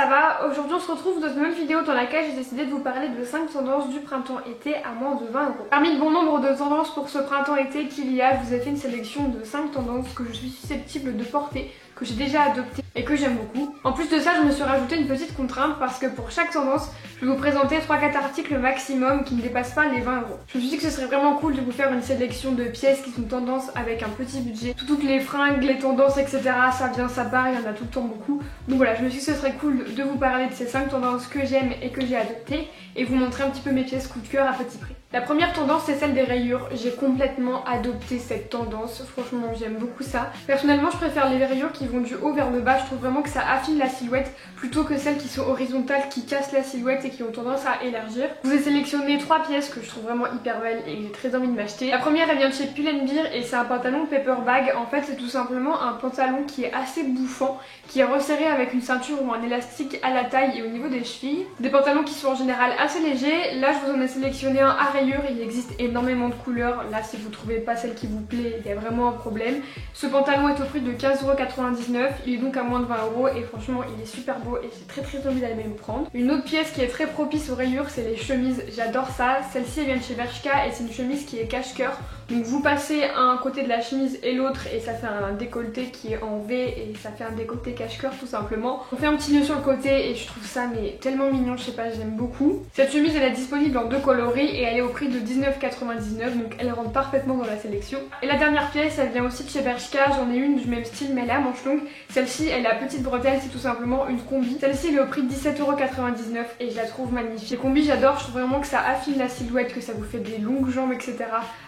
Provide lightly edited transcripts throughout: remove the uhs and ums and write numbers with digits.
ça va? Aujourd'hui on se retrouve dans une nouvelle vidéo dans laquelle j'ai décidé de vous parler de 5 tendances du printemps-été à moins de 20 euros. Parmi le bon nombre de tendances pour ce printemps-été qu'il y a, je vous ai fait une sélection de 5 tendances que je suis susceptible de porter, que j'ai déjà adopté et que j'aime beaucoup. En plus de ça, je me suis rajouté une petite contrainte parce que pour chaque tendance, je vais vous présenter 3-4 articles maximum qui ne dépassent pas les 20 euros. Je me suis dit que ce serait vraiment cool de vous faire une sélection de pièces qui sont tendances avec un petit budget. Toutes les fringues, les tendances, etc. ça vient, ça part, il y en a tout le temps beaucoup. Donc voilà, je me suis dit que ce serait cool de vous parler de ces 5 tendances que j'aime et que j'ai adoptées et vous montrer un petit peu mes pièces coup de cœur à petit prix. La première tendance, c'est celle des rayures. J'ai complètement adopté cette tendance, franchement j'aime beaucoup ça. Personnellement, je préfère les rayures qui vont du haut vers le bas, je trouve vraiment que ça affine la silhouette plutôt que celles qui sont horizontales, qui cassent la silhouette et qui ont tendance à élargir. Je vous ai sélectionné 3 pièces que je trouve vraiment hyper belles et que j'ai très envie de m'acheter. La première, elle vient de chez Pull&Bear et c'est un pantalon paperbag. En fait, c'est tout simplement un pantalon qui est assez bouffant, qui est resserré avec une ceinture ou un élastique à la taille et au niveau des chevilles. Des pantalons qui sont en général assez légers. Là, je vous en ai sélectionné un à rayures. Il existe énormément de couleurs. Là, si vous trouvez pas celle qui vous plaît, il y a vraiment un problème. Ce pantalon est au prix de 15,99 €. Il est donc à moins de 20 € et franchement, il est super beau et j'ai très envie d'aller me prendre. Une autre pièce qui est très propice aux rayures, c'est les chemises. J'adore ça. Celle-ci, elle vient de chez Bershka et c'est une chemise qui est cache-cœur. Donc vous passez un côté de la chemise et l'autre et ça fait un décolleté qui est en V et ça fait un décolleté cache-cœur tout simplement. On fait un petit nœud sur le côté et je trouve ça mais tellement mignon, je sais pas, j'aime beaucoup. Cette chemise elle est disponible en 2 coloris et elle est au prix de 19,99 € donc elle rentre parfaitement dans la sélection. Et la dernière pièce elle vient aussi de chez Bershka, j'en ai une du même style mais elle est à manche longue. Celle-ci elle a petite bretelle, c'est tout simplement une combi. Celle-ci elle est au prix de 17,99 € et je la trouve magnifique. Les combis j'adore, je trouve vraiment que ça affine la silhouette, que ça vous fait des longues jambes etc.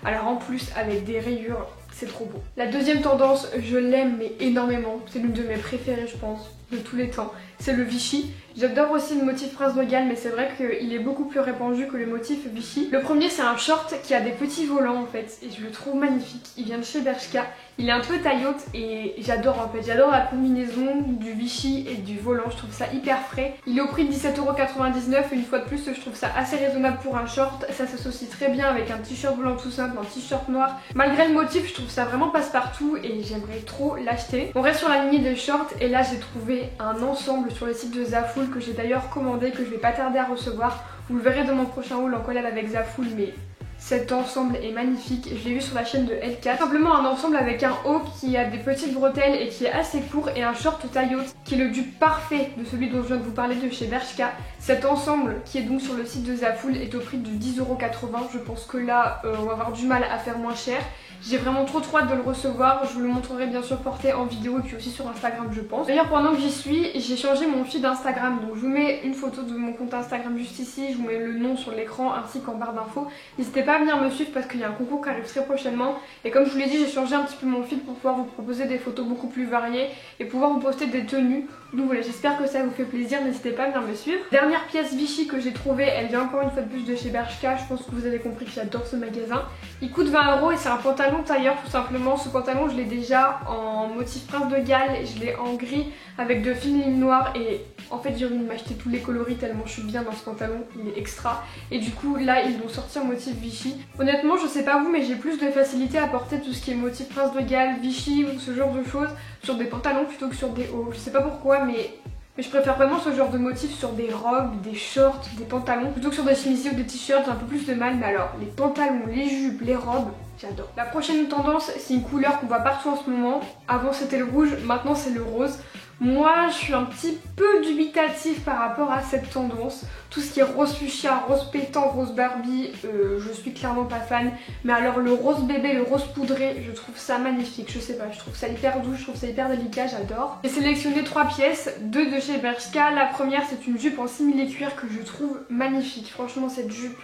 Alors en plus avec des rayures, c'est trop beau. La deuxième tendance, je l'aime mais énormément, c'est l'une de mes préférées je pense de tous les temps, c'est le Vichy. J'adore aussi le motif Prince de Galles mais c'est vrai qu'il est beaucoup plus répandu que le motif Vichy. Le premier c'est un short qui a des petits volants en fait et je le trouve magnifique, il vient de chez Bershka. Il est un peu taille haute et j'adore en fait, j'adore la combinaison du Vichy et du volant, je trouve ça hyper frais. Il est au prix de 17,99 € et une fois de plus je trouve ça assez raisonnable pour un short. Ça s'associe très bien avec un t-shirt blanc tout simple, un t-shirt noir. Malgré le motif je trouve ça vraiment passe-partout et j'aimerais trop l'acheter. On reste sur la lignée des shorts et là j'ai trouvé un ensemble sur le site de Zaful que j'ai d'ailleurs commandé, que je vais pas tarder à recevoir. Vous le verrez dans mon prochain haul en collab avec Zaful mais cet ensemble est magnifique, je l'ai vu sur la chaîne de L4. Simplement un ensemble avec un haut qui a des petites bretelles et qui est assez court et un short taille haute qui est le dupe parfait de celui dont je viens de vous parler de chez Bershka. Cet ensemble qui est donc sur le site de Zaful est au prix de 10,80 €. Je pense que là on va avoir du mal à faire moins cher. J'ai vraiment trop hâte de le recevoir, je vous le montrerai bien sûr porté en vidéo et puis aussi sur Instagram je pense. D'ailleurs pendant que j'y suis, j'ai changé mon feed Instagram, donc je vous mets une photo de mon compte Instagram juste ici, je vous mets le nom sur l'écran ainsi qu'en barre d'infos. N'hésitez pas à venir me suivre parce qu'il y a un concours qui arrive très prochainement et comme je vous l'ai dit j'ai changé un petit peu mon feed pour pouvoir vous proposer des photos beaucoup plus variées et pouvoir vous poster des tenues. Donc voilà, j'espère que ça vous fait plaisir, n'hésitez pas à venir me suivre. Dernière pièce Vichy que j'ai trouvée, elle vient encore une fois de plus de chez Bershka, je pense que vous avez compris que j'adore ce magasin. Il coûte 20 € et c'est un pantalon tailleur tout simplement. Ce pantalon je l'ai déjà en motif Prince de Galles, je l'ai en gris avec de fines lignes noires et en fait j'ai envie de m'acheter tous les coloris tellement je suis bien dans ce pantalon, il est extra. Et du coup là ils l'ont sorti en motif Vichy. Honnêtement je sais pas vous mais j'ai plus de facilité à porter tout ce qui est motif Prince de Galles, Vichy ou ce genre de choses sur des pantalons plutôt que sur des hauts. Je sais pas pourquoi mais je préfère vraiment ce genre de motif sur des robes, des shorts, des pantalons plutôt que sur des chemisiers ou des t-shirts, j'ai un peu plus de mal mais alors les pantalons, les jupes, les robes, j'adore. La prochaine tendance c'est une couleur qu'on voit partout en ce moment. Avant c'était le rouge, maintenant c'est le rose. Moi je suis un petit peu dubitative par rapport à cette tendance. Tout ce qui est rose fuchsia, rose pétant, rose Barbie, je suis clairement pas fan. Mais alors le rose bébé, le rose poudré, je trouve ça magnifique. Je sais pas, je trouve ça hyper doux, je trouve ça hyper délicat, j'adore. J'ai sélectionné 3 pièces, 2 de chez Bershka. La première c'est une jupe en simili-cuir que je trouve magnifique. Franchement cette jupe,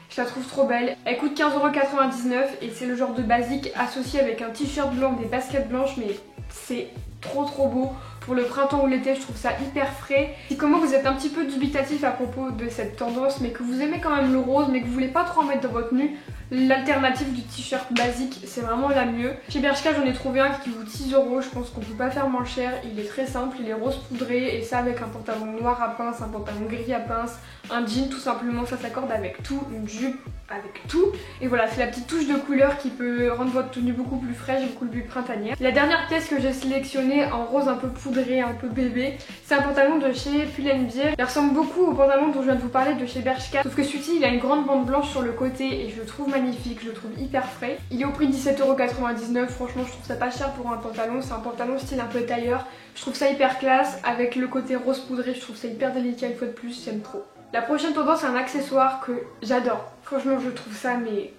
je la trouve trop belle. Elle coûte 15,99 € et c'est le genre de basique associé avec un t-shirt blanc, des baskets blanches mais c'est trop beau. Pour le printemps ou l'été je trouve ça hyper frais. Si comment vous êtes un petit peu dubitatif à propos de cette tendance mais que vous aimez quand même le rose mais que vous voulez pas trop en mettre dans votre tenue, l'alternative du t-shirt basique c'est vraiment la mieux. Chez Bershka j'en ai trouvé un qui coûte 6 €, je pense qu'on peut pas faire moins cher. Il est très simple, il est rose poudré et ça avec un pantalon noir à pince, un pantalon gris à pince, un jean tout simplement, ça s'accorde avec tout, une jupe avec tout. Et voilà, c'est la petite touche de couleur qui peut rendre votre tenue beaucoup plus fraîche, beaucoup plus printanière. La dernière pièce que j'ai sélectionnée en rose un peu poudré poudré, un peu bébé. C'est un pantalon de chez Pull&Bear. Il ressemble beaucoup au pantalon dont je viens de vous parler de chez Bershka. Sauf que celui-ci il a une grande bande blanche sur le côté et je le trouve magnifique, je le trouve hyper frais. Il est au prix de 17,99 €. Franchement je trouve ça pas cher pour un pantalon. C'est un pantalon style un peu tailleur. Je trouve ça hyper classe avec le côté rose poudré. Je trouve ça hyper délicat une fois de plus, j'aime trop. La prochaine tendance c'est un accessoire que j'adore. Franchement je trouve ça mais...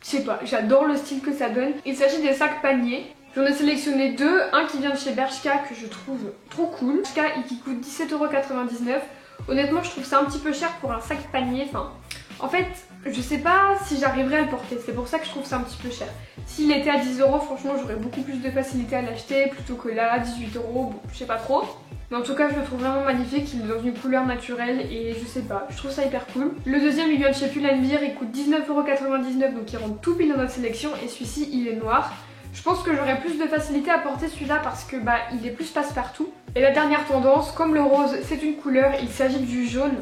je sais pas, j'adore le style que ça donne. Il s'agit des sacs paniers. J'en ai sélectionné deux, un qui vient de chez Bershka que je trouve trop cool. Bershka et qui coûte 17,99 €. Honnêtement je trouve ça un petit peu cher pour un sac panier. Enfin, en fait je sais pas si j'arriverai à le porter, c'est pour ça que je trouve ça un petit peu cher. S'il était à 10 €, franchement j'aurais beaucoup plus de facilité à l'acheter plutôt que là, 18 €, bon je sais pas trop. Mais en tout cas je le trouve vraiment magnifique, il est dans une couleur naturelle et je sais pas, je trouve ça hyper cool. Le deuxième il vient de chez Pull&Bear, il coûte 19,99 €, donc il rentre tout pile dans notre sélection et celui-ci il est noir. Je pense que j'aurais plus de facilité à porter celui-là parce que bah il est plus passe-partout. Et la dernière tendance, comme le rose c'est une couleur, il s'agit du jaune.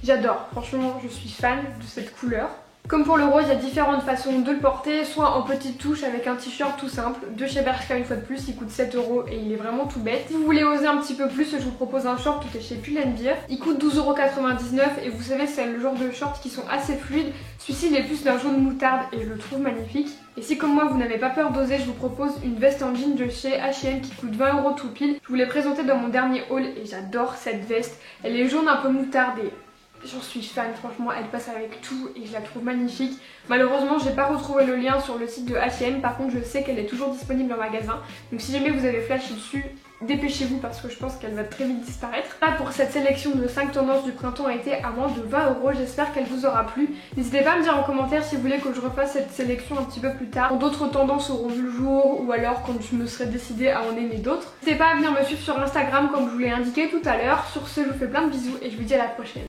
J'adore, franchement je suis fan de cette couleur. Comme pour le rose, il y a différentes façons de le porter, soit en petite touche avec un t-shirt tout simple, de chez Bershka une fois de plus, il coûte 7 € et il est vraiment tout bête. Si vous voulez oser un petit peu plus, je vous propose un short qui est chez Pull&Bear. Il coûte 12,99 € et vous savez c'est le genre de shorts qui sont assez fluides. Celui-ci il est plus d'un jaune moutarde et je le trouve magnifique. Et si comme moi vous n'avez pas peur d'oser, je vous propose une veste en jean de chez H&M qui coûte 20 € tout pile. Je vous l'ai présentée dans mon dernier haul et j'adore cette veste. Elle est jaune un peu moutarde et... j'en suis fan, franchement elle passe avec tout et je la trouve magnifique. Malheureusement j'ai pas retrouvé le lien sur le site de H&M, par contre je sais qu'elle est toujours disponible en magasin. Donc si jamais vous avez flashé dessus, dépêchez-vous parce que je pense qu'elle va très vite disparaître. Là pour cette sélection de 5 tendances du printemps-été à moins de 20 €, j'espère qu'elle vous aura plu. N'hésitez pas à me dire en commentaire si vous voulez que je refasse cette sélection un petit peu plus tard, quand d'autres tendances auront vu le jour ou alors quand je me serai décidée à en aimer d'autres. N'hésitez pas à venir me suivre sur Instagram comme je vous l'ai indiqué tout à l'heure. Sur ce je vous fais plein de bisous et je vous dis à la prochaine.